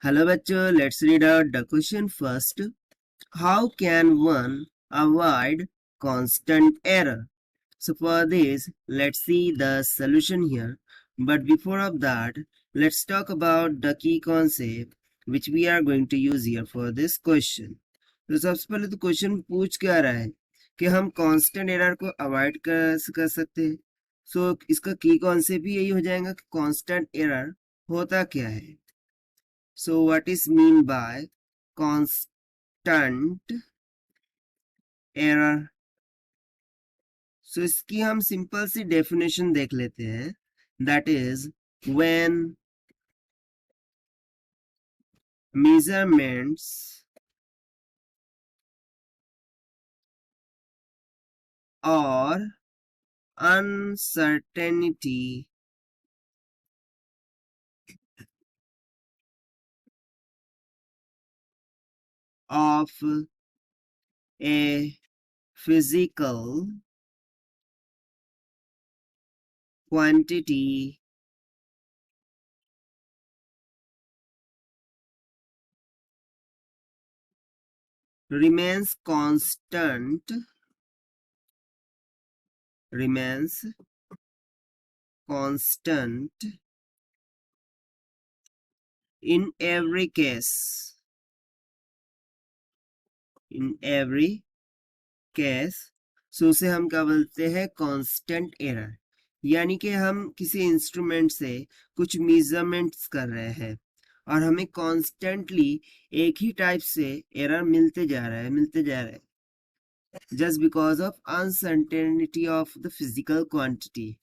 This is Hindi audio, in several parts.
Hello bachcho, let's read out the question first. How can one avoid constant error? So for this, let's see the solution here. But before of that, let's talk about the key concept which we are going to use here for this question. तो सबसे पहले तो क्वेश्चन पूछ क्या रहा है कि हम कांस्टेंट एरर को अवॉइड कर सकते हैं. सो इसका की कॉन्सेप्ट भी यही हो जाएगा कि कांस्टेंट एरर होता क्या है. So what is mean by constant error? So इसकी हम सिंपल सी डेफिनेशन देख लेते हैं. That is when measurements or uncertainty of a physical quantity remains constant in every case. सो उसे हम क्या बोलते हैं कांस्टेंट एरर. यानी कि हम किसी इंस्ट्रूमेंट से कुछ मेजरमेंट्स कर रहे हैं और हमें कॉन्स्टेंटली एक ही टाइप से एरर मिलते जा रहा है just because of uncertainty of the physical quantity.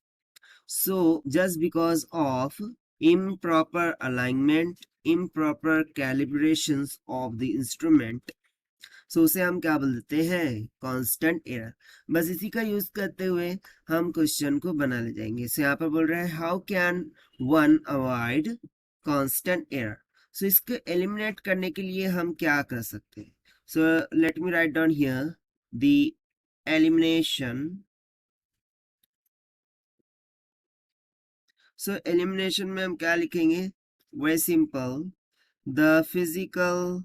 So just because of improper alignment, improper calibrations of the instrument, सो उसे हम क्या बोल देते हैं कांस्टेंट एरर. बस इसी का यूज करते हुए हम क्वेश्चन को बना ले जाएंगे. सो यहाँ पर बोल रहा है how can one avoid constant error. So इसको एलिमिनेट करने के लिए हम क्या कर सकते हैं. So let me write down here the elimination. So elimination में हम क्या लिखेंगे. Very simple. The physical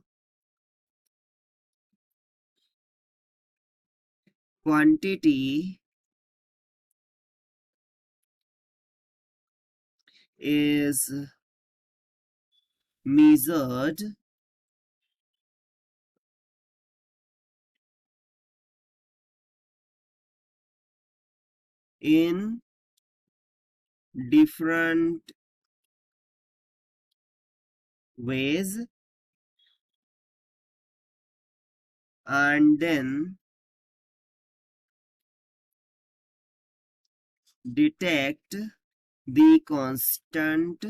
quantity is measured in different ways and then detect the constant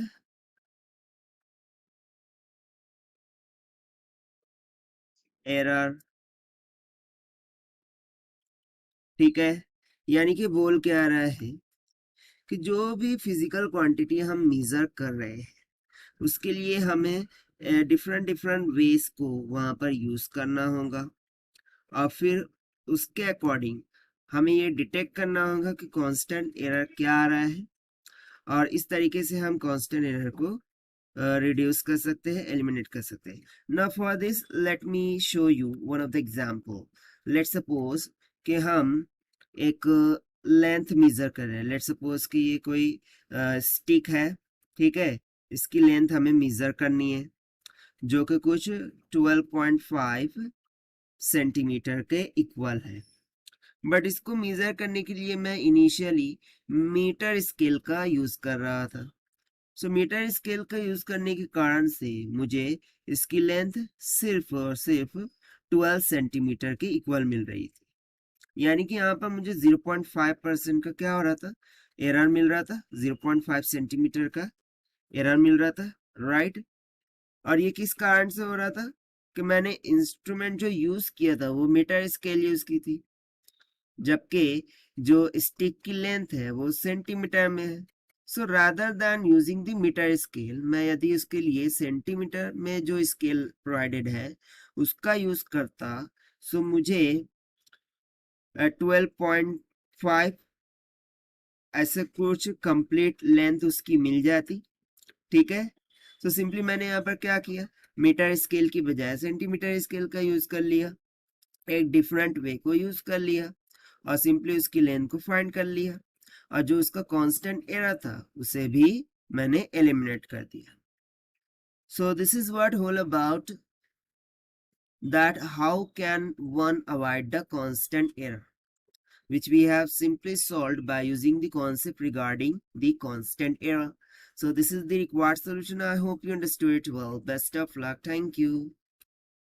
error. ठीक है. यानी कि बोल क्या आ रहा है कि जो भी फिजिकल क्वांटिटी हम मेजर कर रहे हैं उसके लिए हमें डिफरेंट वेज को वहां पर यूज करना होगा और फिर उसके अकॉर्डिंग हमें ये डिटेक्ट करना होगा कि कांस्टेंट एरर क्या आ रहा है और इस तरीके से हम कांस्टेंट एरर को रिड्यूस कर सकते हैं, एलिमिनेट कर सकते हैं. Now for this let me show you one of the example. Let's suppose कि हम एक लेंथ मेजर कर रहे हैं. लेट्स सपोज कि ये कोई स्टिक है. ठीक है. इसकी लेंथ हमें मेजर करनी है जो कि कुछ 12.5 सेंटीमीटर के इक्वल है. बट इसको मेजर करने के लिए मैं इनिशियली मीटर स्केल का यूज कर रहा था. सो मीटर स्केल का यूज करने के कारण से मुझे इसकी लेंथ सिर्फ और सिर्फ 12 सेंटीमीटर के इक्वल मिल रही थी. यानी कि यहाँ पर मुझे 0.5% का क्या हो रहा था, एरर मिल रहा था. 0.5 सेंटीमीटर का एरर मिल रहा था. राइट. और ये किस कारण से हो रहा था कि मैंने इंस्ट्रूमेंट जो यूज किया था वो मीटर स्केल यूज की थी जबकि जो स्टिक की लेंथ है वो सेंटीमीटर में है. So rather than using the metre scale, मैं यदि उसके लिए सेंटीमीटर में जो स्केल प्रोवाइडेड है उसका यूज करता सो मुझे 12.5 ऐसे कुछ कंप्लीट लेंथ उसकी मिल जाती. ठीक है. तो सिंपली मैंने यहाँ पर क्या किया, मीटर स्केल की बजाय सेंटीमीटर स्केल का यूज कर लिया, एक डिफरेंट वे को यूज कर लिया और सिंपली उसकी लेंथ को फाइंड कर लिया, और जो उसका कांस्टेंट एरर था उसे भी मैंने एलिमिनेट कर दिया. So this is what whole about that how can one avoid the constant error, which we have simply solved by using the concept regarding the constant error. So this is the required solution. I hope you understood it well. Best of luck. Thank you.